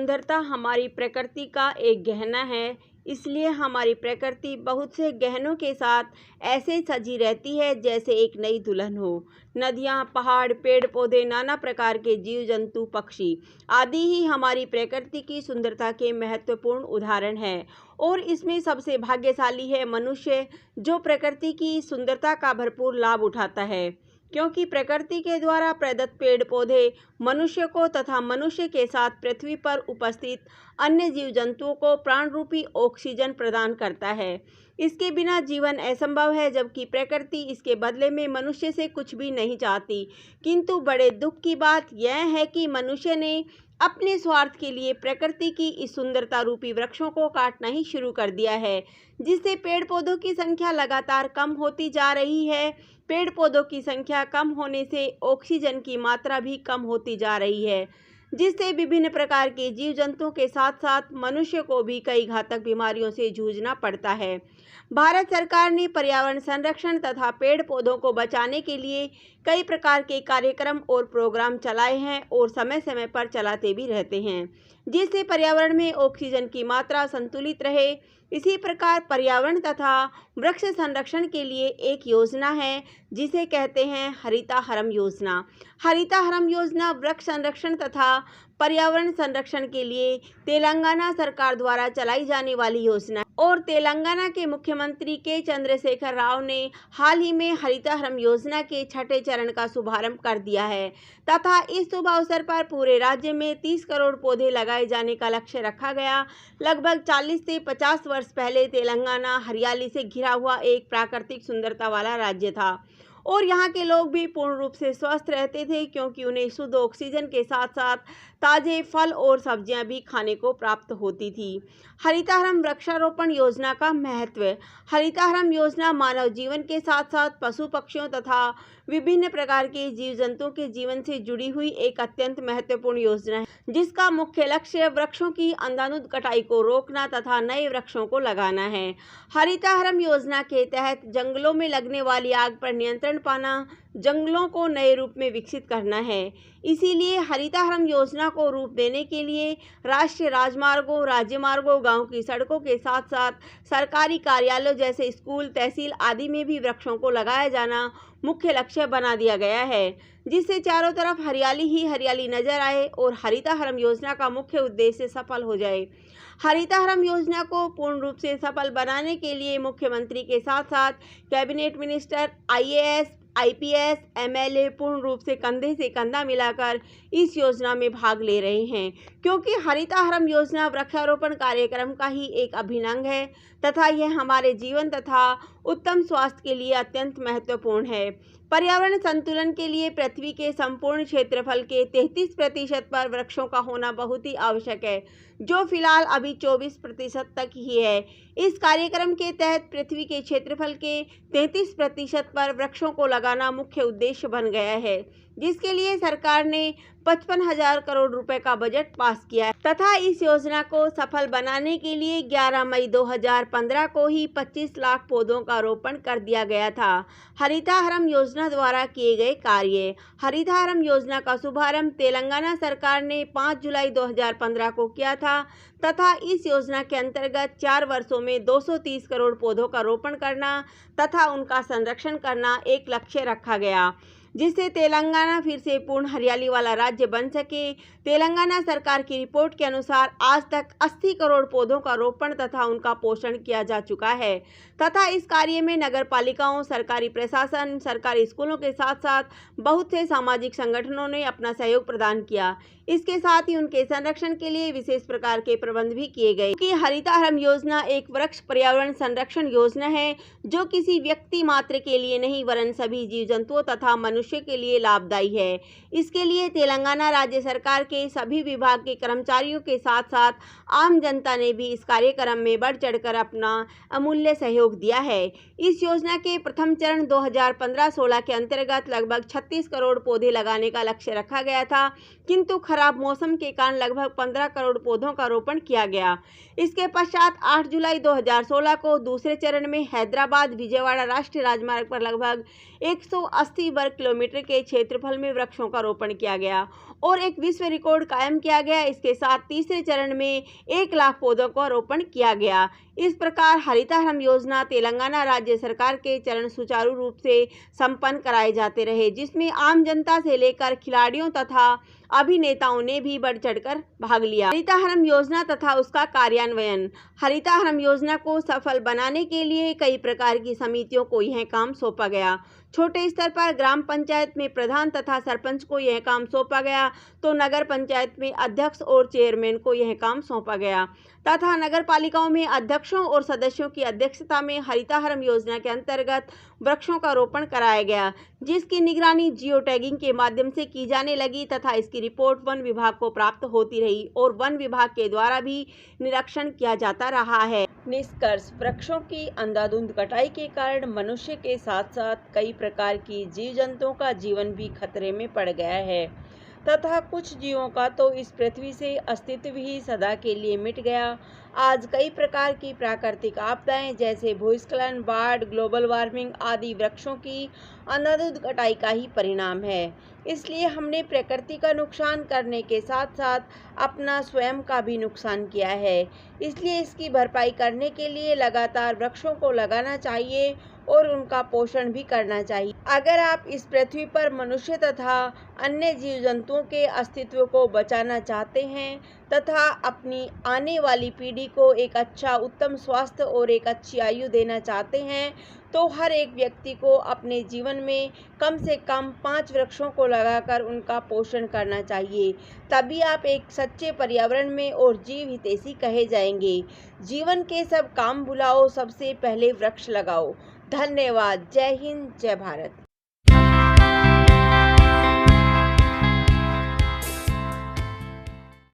सुंदरता हमारी प्रकृति का एक गहना है, इसलिए हमारी प्रकृति बहुत से गहनों के साथ ऐसे सजी रहती है जैसे एक नई दुल्हन हो। नदियाँ, पहाड़, पेड़ पौधे, नाना प्रकार के जीव जंतु, पक्षी आदि ही हमारी प्रकृति की सुंदरता के महत्वपूर्ण उदाहरण हैं। और इसमें सबसे भाग्यशाली है मनुष्य, जो प्रकृति की सुंदरता का भरपूर लाभ उठाता है, क्योंकि प्रकृति के द्वारा प्रदत्त पेड़ पौधे मनुष्य को तथा मनुष्य के साथ पृथ्वी पर उपस्थित अन्य जीव जंतुओं को प्राण रूपी ऑक्सीजन प्रदान करता है। इसके बिना जीवन असंभव है, जबकि प्रकृति इसके बदले में मनुष्य से कुछ भी नहीं चाहती। किंतु बड़े दुख की बात यह है कि मनुष्य ने अपने स्वार्थ के लिए प्रकृति की इस सुंदरता रूपी वृक्षों को काटना ही शुरू कर दिया है, जिससे पेड़ पौधों की संख्या लगातार कम होती जा रही है। पेड़ पौधों की संख्या कम होने से ऑक्सीजन की मात्रा भी कम होती जा रही है, जिससे विभिन्न प्रकार के जीव जंतुओं के साथ साथ मनुष्य को भी कई घातक बीमारियों से जूझना पड़ता है। भारत सरकार ने पर्यावरण संरक्षण तथा पेड़ पौधों को बचाने के लिए कई प्रकार के कार्यक्रम और प्रोग्राम चलाए हैं और समय समय पर चलाते भी रहते हैं, जिससे पर्यावरण में ऑक्सीजन की मात्रा संतुलित रहे। इसी प्रकार पर्यावरण तथा वृक्ष संरक्षण के लिए एक योजना है जिसे कहते हैं हरिताहरम योजना। हरिताहरम योजना वृक्ष संरक्षण तथा पर्यावरण संरक्षण के लिए तेलंगाना सरकार द्वारा चलाई जाने वाली योजना है और तेलंगाना के मुख्यमंत्री के चंद्रशेखर राव ने हाल ही में हरिताहरम योजना के छठे चरण का शुभारंभ कर दिया है तथा इस शुभ अवसर पर पूरे राज्य में 30 करोड़ पौधे लगाए जाने का लक्ष्य रखा गया। लगभग 40 से 50 वर्ष पहले तेलंगाना हरियाली से घिरा हुआ एक प्राकृतिक सुंदरता वाला राज्य था और यहाँ के लोग भी पूर्ण रूप से स्वस्थ रहते थे, क्योंकि उन्हें शुद्ध ऑक्सीजन के साथ साथ ताज़े फल और सब्जियां भी खाने को प्राप्त होती थी। हरिताहरम वृक्षारोपण योजना का महत्व। हरिताहरम योजना मानव जीवन के साथ साथ पशु पक्षियों तथा विभिन्न प्रकार के जीव जंतुओं के जीवन से जुड़ी हुई एक अत्यंत महत्वपूर्ण योजना है, जिसका मुख्य लक्ष्य वृक्षों की अंधाधुंध कटाई को रोकना तथा नए वृक्षों को लगाना है। हरिताहरम योजना के तहत जंगलों में लगने वाली आग पर नियंत्रण पाना, जंगलों को नए रूप में विकसित करना है। इसीलिए हरिताहरम योजना को रूप देने के लिए राष्ट्रीय राजमार्गों, राज्य मार्गों, गांव की सड़कों के साथ साथ सरकारी कार्यालयों जैसे स्कूल, तहसील आदि में भी वृक्षों को लगाया जाना मुख्य लक्ष्य बना दिया गया है, जिससे चारों तरफ हरियाली ही हरियाली नजर आए और हरिताहरम योजना का मुख्य उद्देश्य सफल हो जाए। हरिताहरम योजना को पूर्ण रूप से सफल बनाने के लिए मुख्यमंत्री के साथ साथ cabinet minister, IAS, IPS, MLA पूर्ण रूप से कंधे से कंधा मिलाकर इस योजना में भाग ले रहे हैं, क्योंकि हरिताहरम योजना वृक्षारोपण कार्यक्रम का ही एक अभिन्न अंग है तथा यह हमारे जीवन तथा उत्तम स्वास्थ्य के लिए अत्यंत महत्वपूर्ण है। पर्यावरण संतुलन के लिए पृथ्वी के संपूर्ण क्षेत्रफल के 33% पर वृक्षों का होना बहुत ही आवश्यक है, जो फिलहाल अभी 24% तक ही है। इस कार्यक्रम के तहत पृथ्वी के क्षेत्रफल के 33% पर वृक्षों को लगाना मुख्य उद्देश्य बन गया है, जिसके लिए सरकार ने 55,000 करोड़ रुपए का बजट पास किया है तथा इस योजना को सफल बनाने के लिए 11 मई 2015 को ही 25 लाख पौधों का रोपण कर दिया गया था। हरिताहरम योजना द्वारा किए गए कार्य। हरिताहरम योजना का शुभारंभ तेलंगाना सरकार ने 5 जुलाई 2015 को किया था तथा इस योजना के अंतर्गत 4 वर्षों में 230 करोड़ पौधों का रोपण करना तथा उनका संरक्षण करना एक लक्ष्य रखा गया, जिससे तेलंगाना फिर से पूर्ण हरियाली वाला राज्य बन सके। तेलंगाना सरकार की रिपोर्ट के अनुसार आज तक 80 करोड़ पौधों का रोपण तथा उनका पोषण किया जा चुका है तथा इस कार्य में नगर पालिकाओं, सरकारी प्रशासन, सरकारी स्कूलों के साथ साथ बहुत से सामाजिक संगठनों ने अपना सहयोग प्रदान किया। इसके साथ ही उनके संरक्षण के लिए विशेष प्रकार के प्रबंध भी किए गए, क्योंकि हरिताहरम योजना एक वृक्ष पर्यावरण संरक्षण योजना है जो किसी व्यक्ति मात्र के लिए नहीं वरन सभी जीव जंतुओं तथा मनुष्य के लिए लाभदायी है। इसके लिए तेलंगाना राज्य सरकार के सभी विभाग के कर्मचारियों के साथ साथ आम जनता ने भी इस कार्यक्रम में बढ़ चढ़कर अपना अमूल्य सहयोग दिया है। इस योजना के प्रथम चरण 2015-16 के अंतर्गत लगभग 36 करोड़ पौधे लगाने का लक्ष्य रखा गया था, किंतु खराब मौसम के कारण लगभग 15 करोड़ पौधों का रोपण किया गया। इसके पश्चात 8 जुलाई 2016 को दूसरे चरण में हैदराबाद विजयवाड़ा राष्ट्रीय राजमार्ग पर लगभग 180 वर्ग किलोमीटर के क्षेत्रफल में वृक्षों का रोपण किया गया और एक विश्व रिकॉर्ड कायम किया गया। इसके साथ तीसरे चरण में 1 लाख पौधों का रोपण किया गया। इस प्रकार हरितहारम योजना तेलंगाना राज्य सरकार के चरण सुचारू रूप से संपन्न कराए जाते रहे, जिसमें आम जनता से लेकर खिलाड़ियों तथा अभिनेताओं ने भी बढ़ चढ़कर भाग लिया। हरितहारम योजना तथा उसका कार्यान्वयन। हरितहारम योजना को सफल बनाने के लिए कई प्रकार की समितियों को यह काम सौंपा गया। छोटे स्तर पर ग्राम पंचायत में प्रधान तथा सरपंच को यह काम सौंपा गया, तो नगर पंचायत में अध्यक्ष और चेयरमैन को यह काम सौंपा गया तथा नगर पालिकाओं में अध्यक्षों और सदस्यों की अध्यक्षता में हरितहारम योजना के अंतर्गत वृक्षों का रोपण कराया गया, जिसकी निगरानी जियो टैगिंग के माध्यम से की जाने लगी तथा इसकी रिपोर्ट वन विभाग को प्राप्त होती रही और वन विभाग के द्वारा भी निरीक्षण किया जाता रहा है। निष्कर्ष: वृक्षों की अंधाधुंध कटाई के कारण मनुष्य के साथ साथ कई प्रकार की जीव जंतुओं का जीवन भी खतरे में पड़ गया है तथा कुछ जीवों का तो इस पृथ्वी से अस्तित्व ही सदा के लिए मिट गया। आज कई प्रकार की प्राकृतिक आपदाएं जैसे भूस्खलन, बाढ़, ग्लोबल वार्मिंग आदि वृक्षों की अंधाधुंध कटाई का ही परिणाम है। इसलिए हमने प्रकृति का नुकसान करने के साथ साथ अपना स्वयं का भी नुकसान किया है। इसलिए इसकी भरपाई करने के लिए लगातार वृक्षों को लगाना चाहिए और उनका पोषण भी करना चाहिए। अगर आप इस पृथ्वी पर मनुष्य तथा अन्य जीव जंतुओं के अस्तित्व को बचाना चाहते हैं तथा अपनी आने वाली पीढ़ी को एक अच्छा उत्तम स्वास्थ्य और एक अच्छी आयु देना चाहते हैं, तो हर एक व्यक्ति को अपने जीवन में कम से कम 5 वृक्षों को लगाकर उनका पोषण करना चाहिए। तभी आप एक सच्चे पर्यावरण में और जीव हितैषी कहे जाएंगे। जीवन के सब काम भुलाओ, सबसे पहले वृक्ष लगाओ। धन्यवाद। जय हिंद, जय भारत।